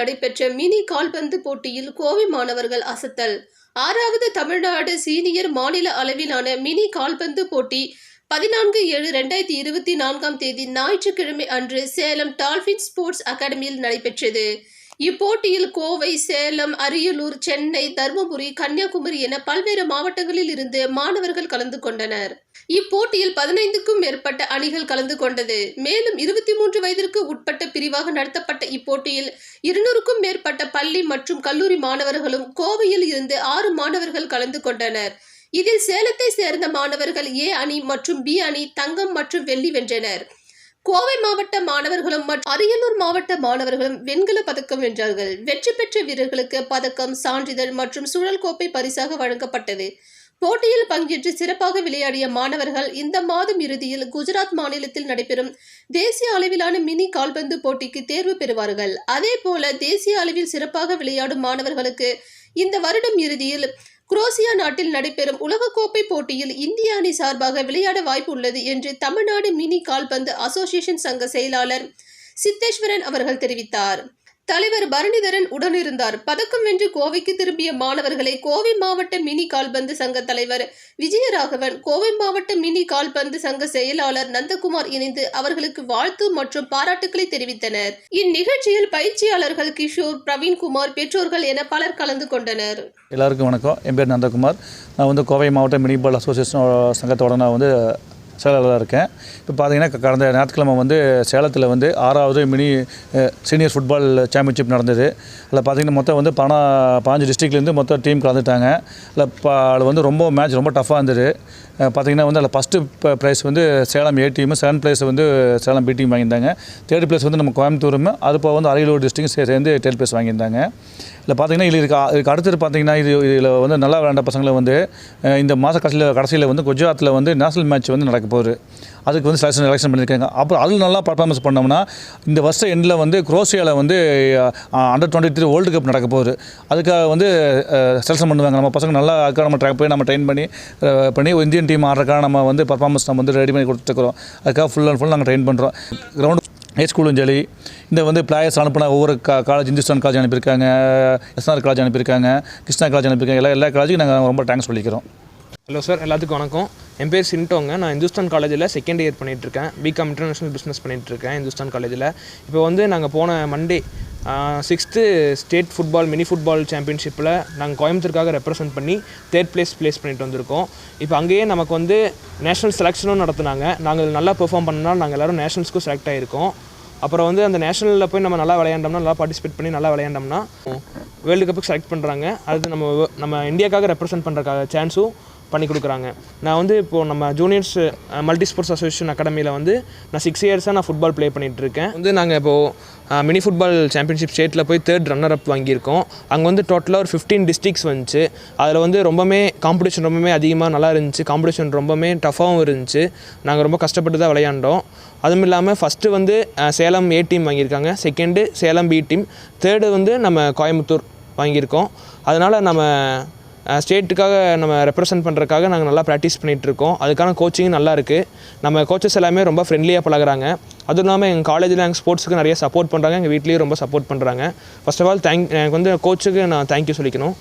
நடைபெற்ற மினி கால்பந்து போட்டியில் கோவை மாணவர்கள் அசத்தல். 6வது தமிழ்நாடு சீனியர் மாநில அளவிலான மினி கால்பந்து போட்டி 14/7/2024 ஞாயிற்றுக்கிழமை அன்று சேலம் டால்பின் ஸ்போர்ட்ஸ் அகாடமியில் நடைபெற்றது. இப்போட்டியில் கோவை, சேலம், அரியலூர், சென்னை, தருமபுரி, கன்னியாகுமரி என பல்வேறு மாவட்டங்களில் இருந்து மாணவர்கள் கலந்து கொண்டனர். இப்போட்டியில் 15க்கும் மேற்பட்ட அணிகள் கலந்து கொண்டது. மேலும் 23 வயதிற்கு உட்பட்ட பிரிவாக நடத்தப்பட்ட இப்போட்டியில் 200க்கும் மேற்பட்ட பள்ளி மற்றும் கல்லூரி மாணவர்களும் கோவையில் இருந்து 6 மாணவர்கள் கலந்து கொண்டனர். இதில் சேலத்தை சேர்ந்த மாணவர்கள் ஏ அணி மற்றும் பி அணி தங்கம் மற்றும் வெள்ளி வென்றனர். கோவை மாவட்ட மாணவர்களும் மற்றும் அரியலூர் மாவட்ட மாணவர்களும் வெண்கல பதக்கம் வென்றார்கள். வெற்றி பெற்ற வீரர்களுக்கு பதக்கம், சான்றிதழ் மற்றும் சுழல் கோப்பை பரிசாக வழங்கப்பட்டது. போட்டியில் பங்கேற்று சிறப்பாக விளையாடிய மாணவர்கள் இந்த மாதம் இறுதியில் குஜராத் மாநிலத்தில் நடைபெறும் தேசிய அளவிலான மினி கால்பந்து போட்டிக்கு தேர்வு பெறுவார்கள். அதேபோல தேசிய அளவில் சிறப்பாக விளையாடும் மாணவர்களுக்கு இந்த வருடம் இறுதியில் குரோசியா நாட்டில் நடைபெறும் உலகக்கோப்பை போட்டியில் இந்திய அணி சார்பாக விளையாட வாய்ப்பு உள்ளது என்று தமிழ்நாடு மினி கால்பந்து அசோசியேஷன் சங்க செயலாளர் சித்தேஸ்வரன் அவர்கள் தெரிவித்தார். தலைவர் பரணிதரன் உடனிருந்தார். பதக்கம் வென்று கோவைக்கு திரும்பிய மாணவர்களை கோவை மாவட்ட மினி கால்பந்து சங்க தலைவர் விஜயராகவன், கோவை மாவட்ட மினி கால்பந்து சங்க செயலாளர் நந்தகுமார் இணைந்து அவர்களுக்கு வாழ்த்து மற்றும் பாராட்டுக்களை தெரிவித்தனர். இந்நிகழ்ச்சியில் பயிற்சியாளர்கள் கிஷோர், பிரவீன்குமார், பெற்றோர்கள் என பலர் கலந்து கொண்டனர். எல்லாருக்கும் வணக்கம். என் பேர் நந்தகுமார். நான் கோவை மாவட்ட மினி பால் அசோசியேஷன் சங்கத்தோட நான் செயலாளராக இருக்கேன். இப்போ பார்த்தீங்கன்னா கடந்த ஞாயிற்றுக்கிழமை சேலத்தில் 6வது மினி சீனியர் ஃபுட்பால் சாம்பியன்ஷிப் நடந்தது. அதில் பார்த்திங்கன்னா மொத்தம் 15 டிஸ்ட்ரிக்ட்லேருந்து மொத்தம் டீம் கலந்துட்டாங்க. அதில் ரொம்ப மேட்ச் ரொம்ப டஃப்பாக இருந்தது. பார்த்திங்கன்னா அதில் first prize Salem A team, second prize Salem B team வாங்கியிருந்தாங்க. தேர்ட் ப்ரைஸ் நம்ம கோயம்புத்தூரும், அது போக அரியலூர் டிஸ்ட்ரிக்டும் சேர்ந்து தேர்ட் ப்ரைஸ் வாங்கியிருந்தாங்க. இதில் பார்த்திங்கன்னா இதுக்கு அடுத்தது பார்த்திங்கன்னா இதில் நல்லா விளையாண்ட பசங்களை இந்த மாத கடைசியில் குஜராத்தில் நேஷனல் மேட்ச் நடக்க போகுது. அதுக்கு செலெக்ஷன் பண்ணியிருக்காங்க. அப்புறம் அதில் நல்லா பர்ஃபார்மன்ஸ் பண்ணோம்னா இந்த வருஷம் எண்டில் குரோசியாவில் அண்டர் 23 வேர்ல்டு கப் நடக்க போகுது. அதுக்காக செலெக்ஷன் பண்ணுவாங்க. நம்ம பசங்க நல்லா அதுக்காக நம்ம போய் ட்ரெயின் பண்ணி இந்தியன் டீம் ஆடுறதுக்காக நம்ம பர்ஃபார்மன்ஸ் நம்ம ரெடி பண்ணி கொடுத்துருக்குறோம். அதுக்காக ஃபுல் அண்ட் ஃபுல் நாங்கள் ட்ரெயின் பண்ணுறோம். கிரவுண்ட் ஹை ஸ்கூலும் சரி, இந்த பிளேயர்ஸ் அனுப்பின ஒவ்வொரு காலேஜ், இந்துஸ்தான் காலேஜ் அனுப்பியிருக்காங்க, எஸ்ஆர் காலேஜ் அனுப்பியிருக்காங்க, கிருஷ்ணா காலேஜ் அனுப்பியிருக்காங்க. எல்லா காலேஜுக்கும் நாங்கள் ரொம்ப தேங்க்ஸ் சொல்லிக்கிறோம். ஹலோ சார், எல்லாத்துக்கும் வணக்கம். என் பேர் சின்டோங்க. நான் இந்துஸ்தான் காலேஜில் செகண்ட் இயர் பண்ணிகிட்ருக்கேன். பிகாம் இன்டர்நேஷ்னல் பிஸ்னஸ் பண்ணிகிட்ருக்கேன் இந்துஸ்தான் காலேஜில். இப்போ நாங்கள் போன Monday 6th state football mini football சாம்பியன்ஷிப்பில் நாங்கள் கோயம்புத்தூருக்காக ரெப்ரசென்ட் பண்ணி தேர்ட் ப்ளேஸ் பண்ணிட்டு வந்திருக்கோம். இப்போ அங்கேயே நமக்கு நேஷ்னல் செலெக்ஷனும் நடத்துனாங்க. நாங்கள் நல்லா பெர்ஃபார்ம் பண்ணால் நாங்கள் எல்லோரும் நேஷனல்ஸ்க்கும் செலக்ட் ஆகிருக்கோம். அப்புறம் அந்த நேஷனலில் போய் நம்ம நல்லா விளையாண்டோம்னா, நல்லா பார்ட்டிசிபேட் பண்ணி நல்லா விளையாண்டோம்னா வேர்ல்டு கப்புக்கு செலக்ட் பண்ணுறாங்க. அது நம்ம இந்தியாவுக்காக ரெப்ரசென்ட் பண்ணுறக்காக சான்ஸும் பண்ணி கொடுக்குறாங்க. நான் இப்போது நம்ம ஜூனியர்ஸ் மல்டி ஸ்போர்ட்ஸ் அசோசியேஷன் அகாடமியில் நான் 6 இயர்ஸாக நான் ஃபுட்பால் ப்ளே பண்ணிகிட்ருக்கேன். நாங்கள் இப்போது மினி ஃபுட்பால் சாம்பியன்ஷிப் ஸ்டேட்டில் போய் 3rd ரன்னர் அப் வாங்கியிருக்கோம். அங்கே டோட்டலாக ஒரு 15 டிஸ்ட்ரிக்ஸ் வந்துச்சு. அதில் ரொம்பவே காம்படிஷன் ரொம்பவே அதிகமாக நல்லா இருந்துச்சு. காம்படிஷன் ரொம்பவே டஃப்பாகவும் இருந்துச்சு. நாங்கள் ரொம்ப கஷ்டப்பட்டு தான் விளையாண்டோம். அதுவும் இல்லாமல் ஃபஸ்ட்டு சேலம் ஏ டீம் வாங்கியிருக்காங்க, second Salem B team, third நம்ம கோயம்புத்தூர் வாங்கியிருக்கோம். அதனால் நம்ம ஸ்டேட்டுக்காக நம்ம ரெப்ரசென்ட் பண்ணுறதுக்காக நாங்கள் நல்லா ப்ராக்டிஸ் பண்ணிகிட்ருக்கோம். அதுக்கான கோச்சிங்கும் நல்லா இருக்குது. நம்ம கோச்சஸ் எல்லாமே ரொம்ப ஃப்ரெண்ட்லியாக பழகுறாங்க. அதுவும் இல்லாமல் எங்கள் காலேஜில் எங்கள் ஸ்போர்ட்ஸுக்கு நிறைய சப்போர்ட் பண்ணுறாங்க. எங்கள் வீட்லேயும் ரொம்ப சப்போர்ட் பண்ணுறாங்க. ஃபர்ஸ்ட் ஆஃப் ஆல் எனக்கு கோச்சுக்கு நான் தேங்க்யூ சொல்லிக்கணும்.